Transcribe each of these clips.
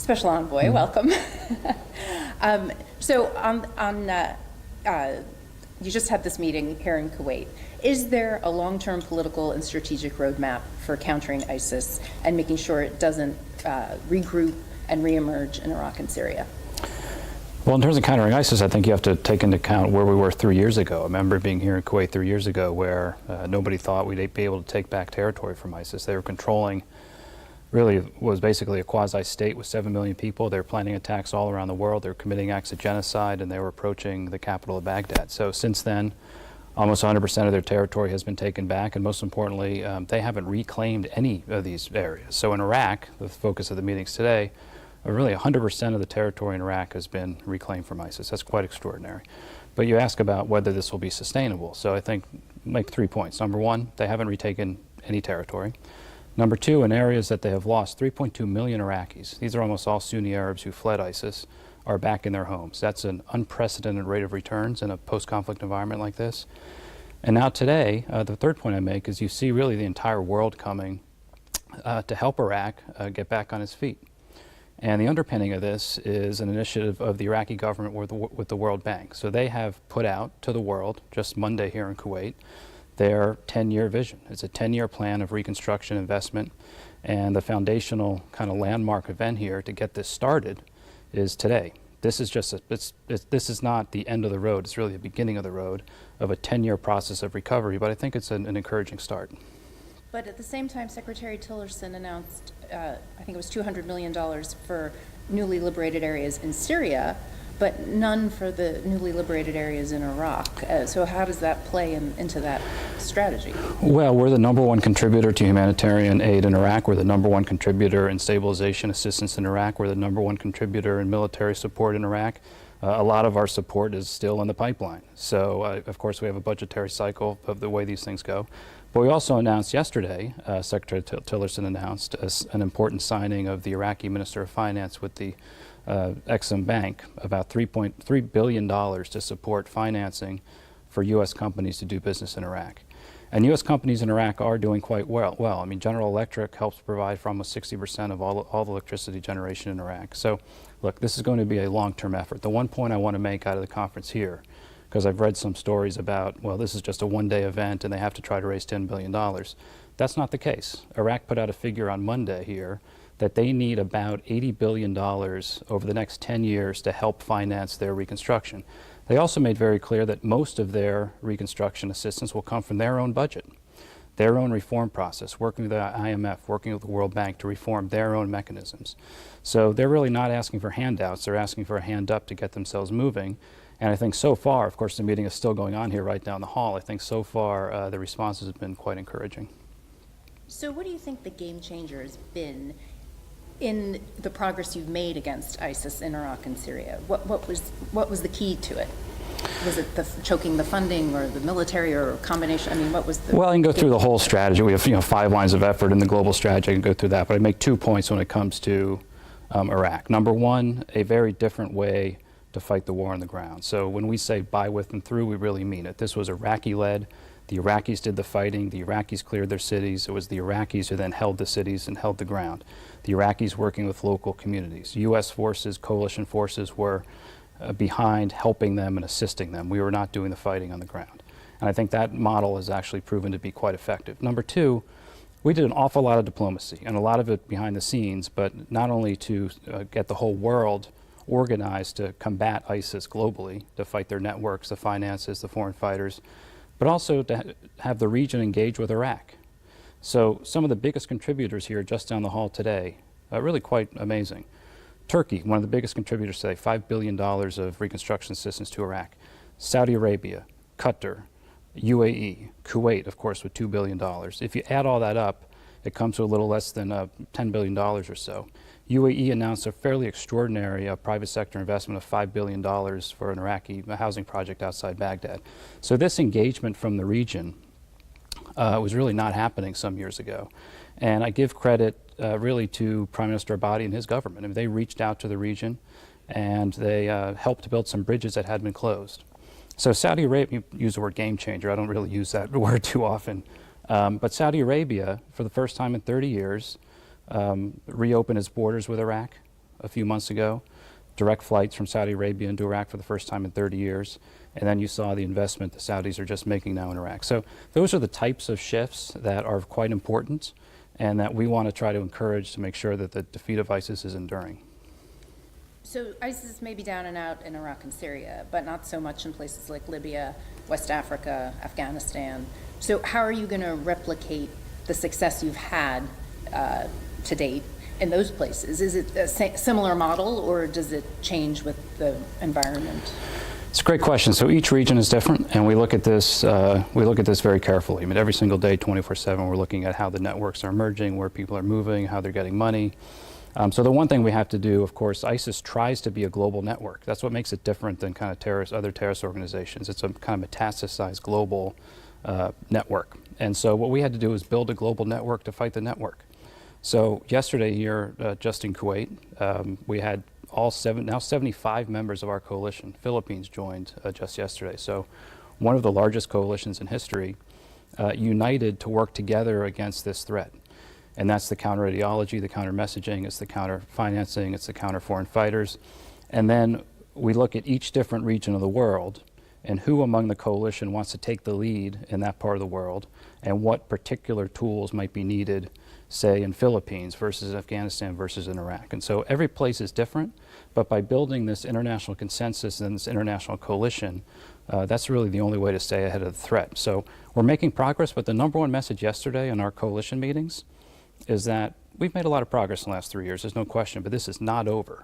Special Envoy, welcome. You just had this meeting here in Kuwait. Is there a long-term political and strategic roadmap for countering ISIS and making sure it doesn't regroup and reemerge in Iraq and Syria? Well, in terms of countering ISIS, I think you have to take into account where we were 3 years ago. I remember being here in Kuwait 3 years ago where nobody thought we'd be able to take back territory from ISIS. They were controlling, really was basically a quasi-state with 7 million people. They were planning attacks all around the world. They were committing acts of genocide, and they were approaching the capital of Baghdad. So since then, almost 100% of their territory has been taken back, and most importantly, they haven't reclaimed any of these areas. So in Iraq, the focus of the meetings today, really 100% of the territory in Iraq has been reclaimed from ISIS. That's quite extraordinary. But you ask about whether this will be sustainable. So I think make 3 points. Number one, they haven't retaken any territory. Number two, in areas that they have lost, 3.2 million Iraqis, these are almost all Sunni Arabs who fled ISIS, are back in their homes. That's an unprecedented rate of returns in a post-conflict environment like this. And now today, the third point I make is you see really the entire world coming to help Iraq get back on its feet. And the underpinning of this is an initiative of the Iraqi government with the World Bank. So they have put out to the world, just Monday here in Kuwait, their 10-year vision. It's a 10-year plan of reconstruction investment, and the foundational kind of landmark event here to get this started is today. This is just this is not the end of the road. It's really the beginning of the road of a 10-year process of recovery, but I think it's an encouraging start. But at the same time, Secretary Tillerson announced, I think it was $200 million for newly liberated areas in Syria, but none for the newly liberated areas in Iraq. So how does that play into that strategy? Well, we're the #1 contributor to humanitarian aid in Iraq. We're the #1 contributor in stabilization assistance in Iraq. We're the #1 contributor in military support in Iraq. A lot of our support is still in the pipeline. So, of course, we have a budgetary cycle of the way these things go. But we also announced yesterday, Secretary Tillerson announced an important signing of the Iraqi Minister of Finance with the Exim Bank, about $3.3 billion to support financing for U.S. companies to do business in Iraq. And U.S. companies in Iraq are doing quite well. I mean, General Electric helps provide for almost 60% of all the electricity generation in Iraq. So, look, this is going to be a long-term effort. The one point I want to make out of the conference here, because I've read some stories about, well, this is just a one-day event and they have to try to raise $10 billion. That's not the case. Iraq put out a figure on Monday here that they need about $80 billion over the next 10 years to help finance their reconstruction. They also made very clear that most of their reconstruction assistance will come from their own budget, their own reform process, working with the IMF, working with the World Bank to reform their own mechanisms. So they're really not asking for handouts, they're asking for a hand up to get themselves moving. And I think so far, of course the meeting is still going on here right down the hall, I think so far the responses have been quite encouraging. So what do you think the game changer has been in the progress you've made against ISIS in Iraq and Syria? What was the key to it? Was it choking the funding or the military or a combination? I mean, what was the... Well, I can go through the whole strategy. We have 5 lines of effort in the global strategy. I can go through that, but I make 2 points when it comes to Iraq. Number one, a very different way to fight the war on the ground. So when we say by, with, and through, we really mean it. This was Iraqi-led. The Iraqis did the fighting. The Iraqis cleared their cities. It was the Iraqis who then held the cities and held the ground. The Iraqis working with local communities. U.S. forces, coalition forces were behind helping them and assisting them. We were not doing the fighting on the ground. And I think that model has actually proven to be quite effective. Number two, we did an awful lot of diplomacy, and a lot of it behind the scenes, but not only to get the whole world organized to combat ISIS globally, to fight their networks, the finances, the foreign fighters, but also to have the region engage with Iraq. So some of the biggest contributors here just down the hall today, really quite amazing. Turkey, one of the biggest contributors today, $5 billion of reconstruction assistance to Iraq. Saudi Arabia, Qatar, UAE, Kuwait, of course, with $2 billion. If you add all that up, it comes to a little less than $10 billion or so. UAE announced a fairly extraordinary private sector investment of $5 billion for an Iraqi housing project outside Baghdad. So this engagement from the region was really not happening some years ago. And I give credit really to Prime Minister Abadi and his government. I mean, they reached out to the region and they helped to build some bridges that had been closed. So Saudi Arabia, you use the word game changer, I don't really use that word too often, but Saudi Arabia, for the first time in 30 years, reopened its borders with Iraq. a few months ago, direct flights from Saudi Arabia into Iraq for the first time in 30 years. And then you saw the investment the Saudis are just making now in Iraq. So those are the types of shifts that are quite important and that we want to try to encourage to make sure that the defeat of ISIS is enduring. So ISIS may be down and out in Iraq and Syria, but not so much in places like Libya, West Africa, Afghanistan. So how are you going to replicate the success you've had to date in those places? Is it a similar model, or does it change with the environment? It's a great question. So each region is different, and we look at this very carefully. I mean, every single day, 24/7, we're looking at how the networks are emerging, where people are moving, how they're getting money. So the one thing we have to do, of course, ISIS tries to be a global network. That's what makes it different than kind of other terrorist organizations. It's a kind of metastasized global network. And so what we had to do is build a global network to fight the network. So yesterday here, just in Kuwait, we had now 75 members of our coalition. Philippines joined just yesterday. So one of the largest coalitions in history, united to work together against this threat. And that's the counter ideology, the counter messaging, it's the counter financing, it's the counter foreign fighters. And then we look at each different region of the world and who among the coalition wants to take the lead in that part of the world and what particular tools might be needed, say in Philippines versus Afghanistan versus in Iraq. And so every place is different, but by building this international consensus and this international coalition, that's really the only way to stay ahead of the threat. So we're making progress, but the number one message yesterday in our coalition meetings is that we've made a lot of progress in the last 3 years, there's no question, but this is not over.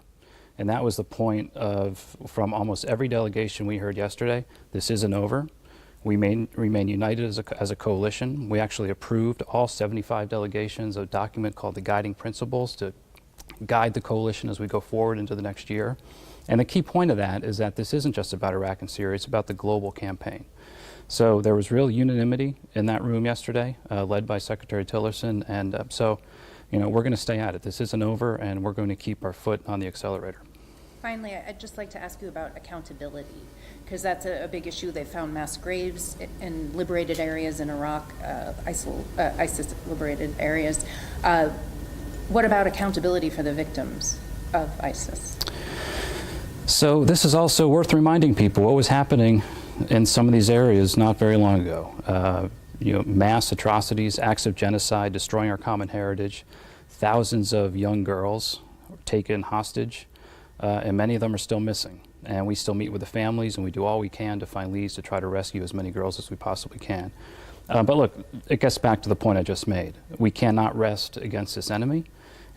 And that was the point from almost every delegation we heard yesterday, this isn't over. We remain united as a coalition. We actually approved all 75 delegations a document called the Guiding Principles to guide the coalition as we go forward into the next year. And the key point of that is that this isn't just about Iraq and Syria, it's about the global campaign. So there was real unanimity in that room yesterday, led by Secretary Tillerson, and so we're going to stay at it. This isn't over, and we're going to keep our foot on the accelerator. Finally, I'd just like to ask you about accountability, because that's a big issue. They found mass graves in liberated areas in Iraq, ISIS-liberated areas. What about accountability for the victims of ISIS? So this is also worth reminding people what was happening in some of these areas not very long ago. Mass atrocities, acts of genocide, destroying our common heritage. Thousands of young girls were taken hostage, and many of them are still missing. And we still meet with the families, and we do all we can to find leads to try to rescue as many girls as we possibly can. But look, it gets back to the point I just made. We cannot rest against this enemy,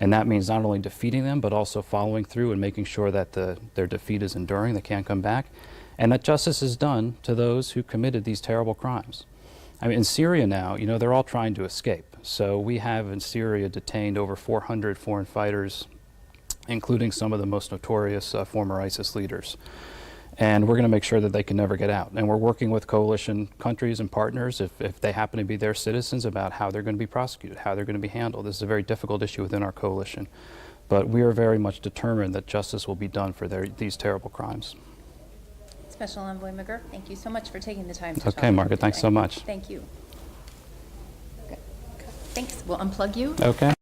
and that means not only defeating them, but also following through and making sure that their defeat is enduring, they can't come back, and that justice is done to those who committed these terrible crimes. I mean, in Syria now, they're all trying to escape. So we have in Syria detained over 400 foreign fighters, including some of the most notorious former ISIS leaders. And we're going to make sure that they can never get out. And we're working with coalition countries and partners, if they happen to be their citizens, about how they're going to be prosecuted, how they're going to be handled. This is a very difficult issue within our coalition. But we are very much determined that justice will be done for these terrible crimes. Special Envoy McGurk, thank you so much for taking the time to talk. Okay, Margaret, thanks so much. Thank you. Thanks. We'll unplug you. Okay.